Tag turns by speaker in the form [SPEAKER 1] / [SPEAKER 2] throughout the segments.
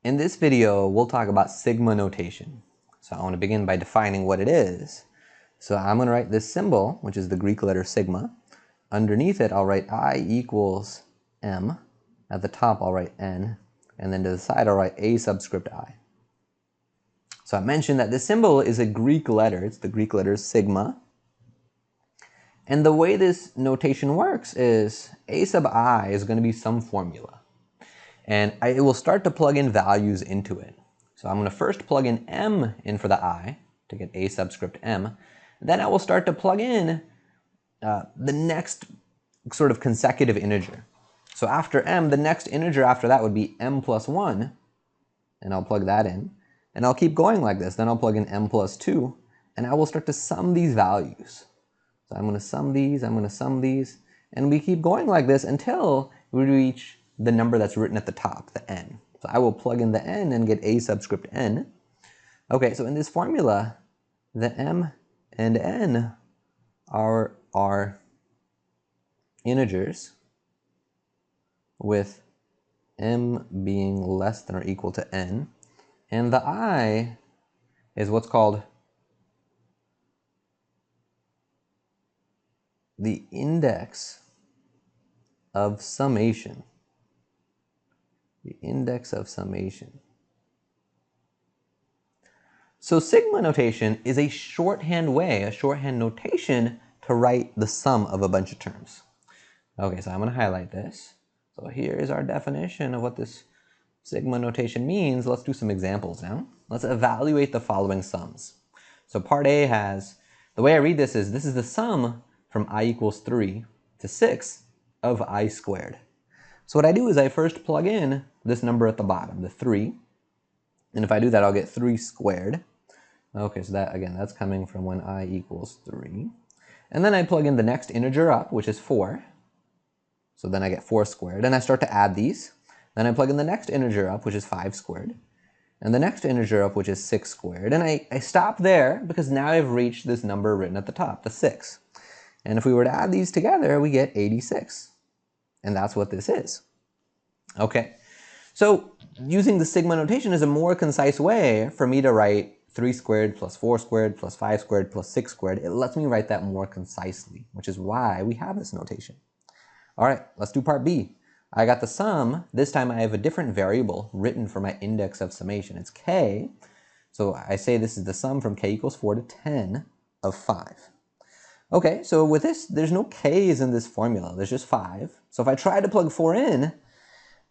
[SPEAKER 1] In this video, we'll talk about sigma notation. So I want to begin by defining what it is. So I'm going to write this symbol, which is the Greek letter sigma. Underneath it, I'll write I equals m. At the top, I'll write n. And then to the side, I'll write a subscript I. So I mentioned that this symbol is a Greek letter. It's the Greek letter sigma. And the way this notation works is a sub I is going to be some formula. And it will start to plug in values into it. So I'm going to first plug in m in for the I to get a subscript m. Then I will start to plug in the next sort of consecutive integer. So after m, the next integer after that would be m plus 1, and I'll plug that in. And I'll keep going like this. Then I'll plug in m plus 2, and I will start to sum these values. So I'm going to sum these, I'm going to sum these, and we keep going like this until we reach the number that's written at the top, the n. So I will plug in the n and get a subscript n. Okay, so in this formula, the m and n are integers with m being less than or equal to n, and the I is what's called the index of summation. The index of summation. So sigma notation is a shorthand way, a shorthand notation to write the sum of a bunch of terms. Okay, so I'm going to highlight this. So here is our definition of what this sigma notation means. Let's do some examples now. Let's evaluate the following sums. So part A has, the way I read this is the sum from I equals 3 to 6 of I squared. So what I do is I first plug in this number at the bottom, the 3. And if I do that, I'll get 3 squared. Okay, so that, again, that's coming from when I equals 3. And then I plug in the next integer up, which is 4. So then I get 4 squared. And I start to add these. Then I plug in the next integer up, which is 5 squared. And the next integer up, which is 6 squared. And I stop there because now I've reached this number written at the top, the 6. And if we were to add these together, we get 86. And that's what this is. Okay, so using the sigma notation is a more concise way for me to write 3 squared plus 4 squared plus 5 squared plus 6 squared. It lets me write that more concisely, which is why we have this notation. All right, let's do part B. I got the sum. This time I have a different variable written for my index of summation. It's k. So I say this is the sum from k equals 4 to 10 of 5. Okay, so with this, there's no k's in this formula. There's just 5. So if I try to plug 4 in,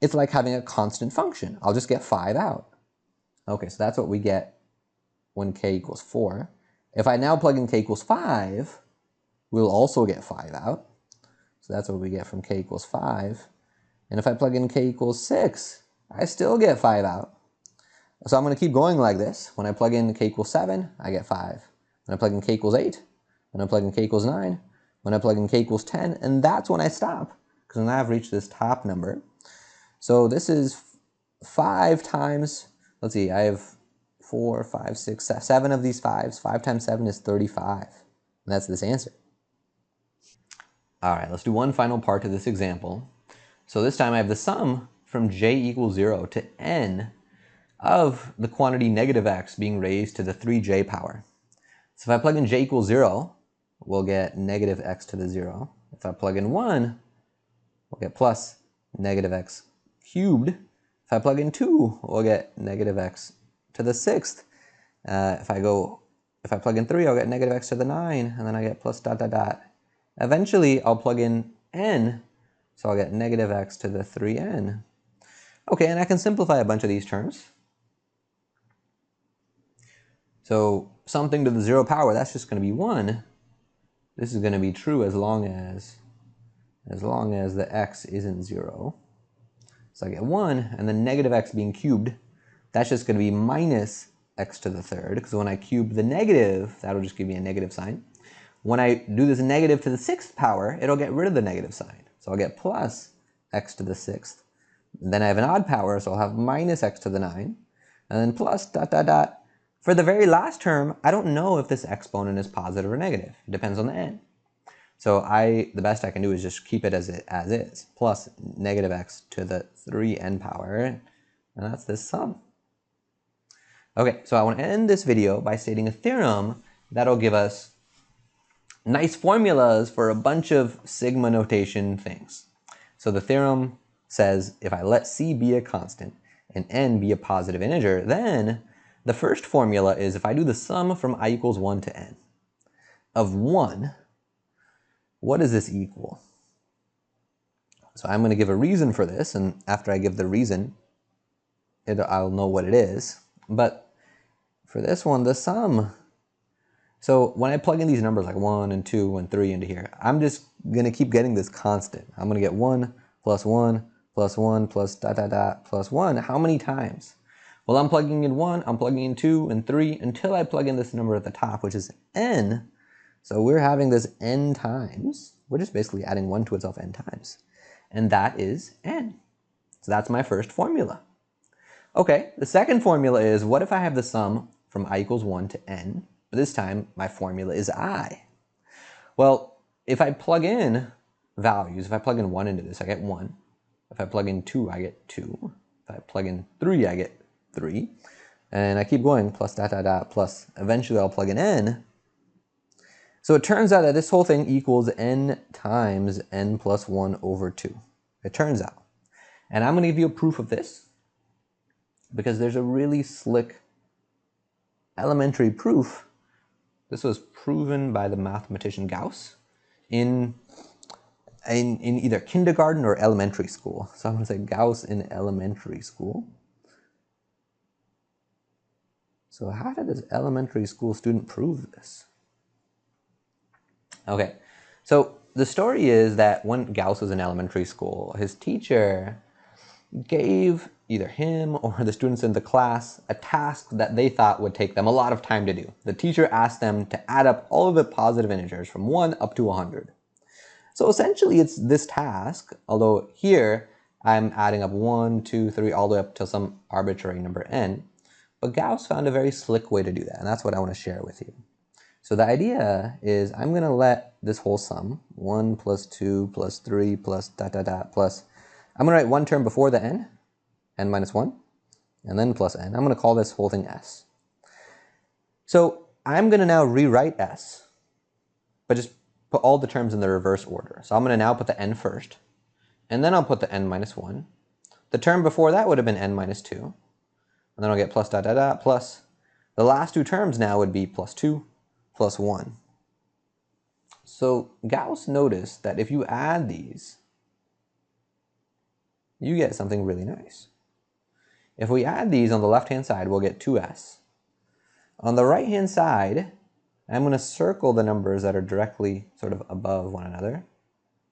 [SPEAKER 1] it's like having a constant function. I'll just get 5 out. Okay, so that's what we get when k equals 4. If I now plug in k equals 5, we'll also get 5 out. So that's what we get from k equals 5. And if I plug in k equals 6, I still get 5 out. So I'm going to keep going like this. When I plug in k equals 7, I get 5. When I plug in k equals 8, when I plug in k equals 9, when I plug in k equals 10, and that's when I stop, because now I've reached this top number. So this is 5 times, let's see, I have 4, 5, 6, 7 of these 5s. 5 times 7 is 35. And that's this answer. All right, let's do one final part of this example. So this time I have the sum from j equals 0 to n of the quantity negative x being raised to the 3j power. So if I plug in j equals 0, we'll get negative x to the 0. If I plug in 1, we'll get plus negative x cubed. If I plug in 2, we'll get negative x to the 6th. If I plug in 3, I'll get negative x to the 9, and then I get plus dot dot dot. Eventually, I'll plug in n, so I'll get negative x to the 3n. Okay, and I can simplify a bunch of these terms. So something to the 0 power, that's just going to be 1. This is going to be true as long as the x isn't 0. So I get 1, and then negative x being cubed, that's just going to be minus x to the 3rd, because when I cube the negative, that'll just give me a negative sign. When I do this negative to the 6th power, it'll get rid of the negative sign. So I'll get plus x to the 6th. Then I have an odd power, so I'll have minus x to the 9, and then plus dot dot dot. For the very last term, I don't know if this exponent is positive or negative. It depends on the n. So the best I can do is just keep it as is, plus negative x to the 3n power. and that's this sum. Okay, so I want to end this video by stating a theorem that'll give us nice formulas for a bunch of sigma notation things. So the theorem says if I let c be a constant and n be a positive integer, then the first formula is if I do the sum from I equals 1 to n of 1, what does this equal? So I'm going to give a reason for this, and after I give the reason, I'll know what it is. But for this one, the sum. So when I plug in these numbers like 1 and 2 and 3 into here, I'm just going to keep getting this constant. I'm going to get 1 plus 1 plus 1 plus dot dot dot plus 1. How many times? Well, I'm plugging in 1, I'm plugging in 2 and 3 until I plug in this number at the top, which is n. So we're having this n times. We're just basically adding 1 to itself n times. And that is n. So that's my first formula. Okay, the second formula is, what if I have the sum from I equals 1 to n, but this time my formula is I? Well, if I plug in values, if I plug in 1 into this, I get 1. If I plug in 2, I get 2. If I plug in 3, I get 3. And I keep going, plus dot dot dot, plus eventually I'll plug in n. So it turns out that this whole thing equals n times n plus 1 over 2. It turns out. And I'm going to give you a proof of this, because there's a really slick elementary proof. This was proven by the mathematician Gauss in either kindergarten or elementary school. So I'm going to say Gauss in elementary school. So how did this elementary school student prove this? Okay, so the story is that when Gauss was in elementary school, his teacher gave either him or the students in the class a task that they thought would take them a lot of time to do. The teacher asked them to add up all of the positive integers from 1 up to 100. So essentially it's this task, although here I'm adding up 1, 2, 3, all the way up to some arbitrary number n. But Gauss found a very slick way to do that, and that's what I want to share with you. So the idea is I'm going to let this whole sum, 1 plus 2 plus 3 plus dot dot dot plus, I'm going to write one term before the n minus 1, and then plus n. I'm going to call this whole thing s. So I'm going to now rewrite s, but just put all the terms in the reverse order. So I'm going to now put the n first, and then I'll put the n minus 1. The term before that would have been n minus 2, and then I'll get plus dot dot dot plus. The last two terms now would be plus 2 plus 1. So Gauss noticed that if you add these, you get something really nice. If we add these on the left-hand side, we'll get 2s. On the right-hand side, I'm going to circle the numbers that are directly sort of above one another.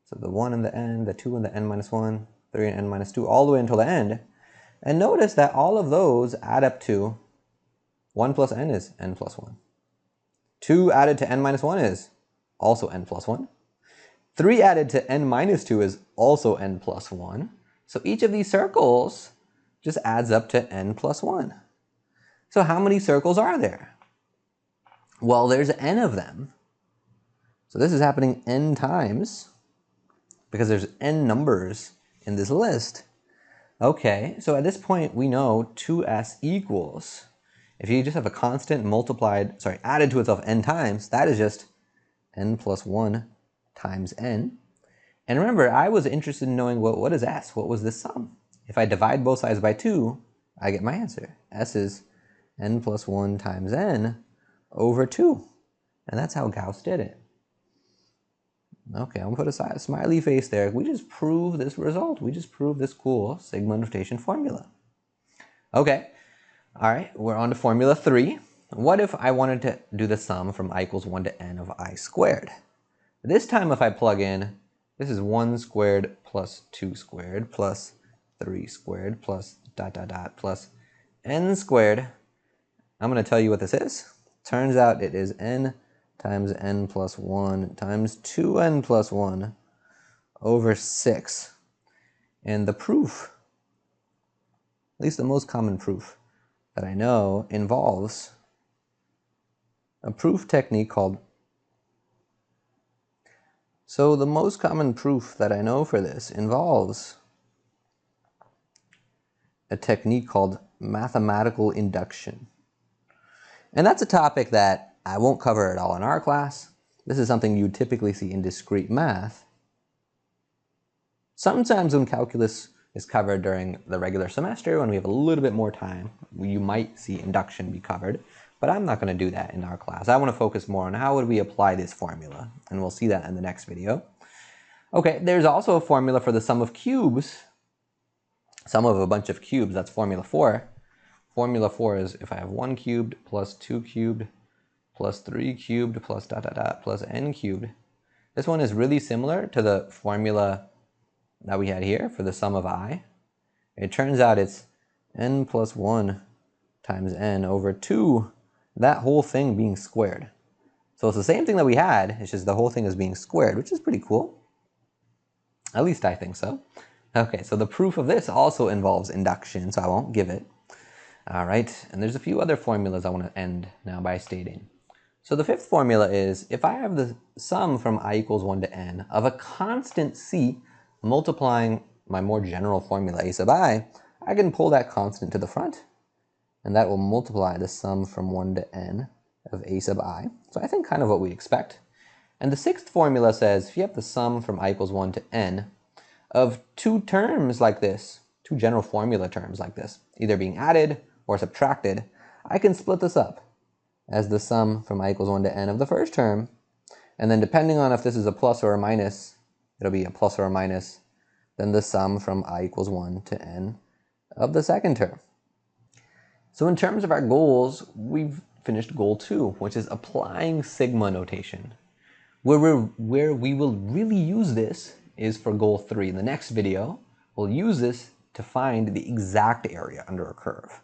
[SPEAKER 1] So the 1 and the n, the 2 and the n minus 1, 3 and n minus 2, all the way until the end. And notice that all of those add up to 1 plus n is n plus 1. 2 added to n minus 1 is also n plus 1. 3 added to n minus 2 is also n plus 1. So each of these circles just adds up to n plus 1. So how many circles are there? Well, there's n of them. So this is happening n times, because there's n numbers in this list. Okay, so at this point we know 2s equals, if you just have a constant added to itself n times, that is just n plus 1 times n. And remember, I was interested in knowing what is s? What was this sum? If I divide both sides by 2, I get my answer. S is n plus 1 times n over 2. And that's how Gauss did it. Okay, I'm going to put a smiley face there. We just proved this result. We just proved this cool sigma notation formula. Okay, all right, we're on to formula 3. What if I wanted to do the sum from I equals 1 to n of I squared? This time if I plug in, this is 1 squared plus 2 squared plus 3 squared plus dot dot dot plus n squared. I'm going to tell you what this is. Turns out it is n times n plus 1 times 2n plus 1 over 6. And the proof, at least the most common proof that I know, involves a proof technique called... So the most common proof that I know for this involves a technique called mathematical induction. And that's a topic that I won't cover at all in our class. This is something you typically see in discrete math. Sometimes when calculus is covered during the regular semester, when we have a little bit more time, you might see induction be covered, but I'm not going to do that in our class. I want to focus more on how would we apply this formula, and we'll see that in the next video. Okay, there's also a formula for the sum of cubes. Sum of a bunch of cubes, that's formula 4. Formula 4 is if I have 1 cubed plus 2 cubed plus 3 cubed plus dot dot dot plus n cubed. This one is really similar to the formula that we had here for the sum of I. It turns out it's n plus 1 times n over 2, that whole thing being squared. So it's the same thing that we had, it's just the whole thing is being squared, which is pretty cool. At least I think so. Okay, so the proof of this also involves induction, so I won't give it. All right, and there's a few other formulas I want to end now by stating. So the fifth formula is, if I have the sum from I equals 1 to n of a constant c multiplying my more general formula a sub I can pull that constant to the front, and that will multiply the sum from 1 to n of a sub I. So I think kind of what we expect. And the sixth formula says, if you have the sum from I equals 1 to n of two terms like this, two general formula terms like this, either being added or subtracted, I can split this up as the sum from I equals 1 to n of the first term, and then depending on if this is a plus or a minus, it'll be a plus or a minus, then the sum from I equals 1 to n of the second term. So in terms of our goals, we've finished goal 2, which is applying sigma notation. Where we will really use this is for goal 3. In the next video, we'll use this to find the exact area under a curve.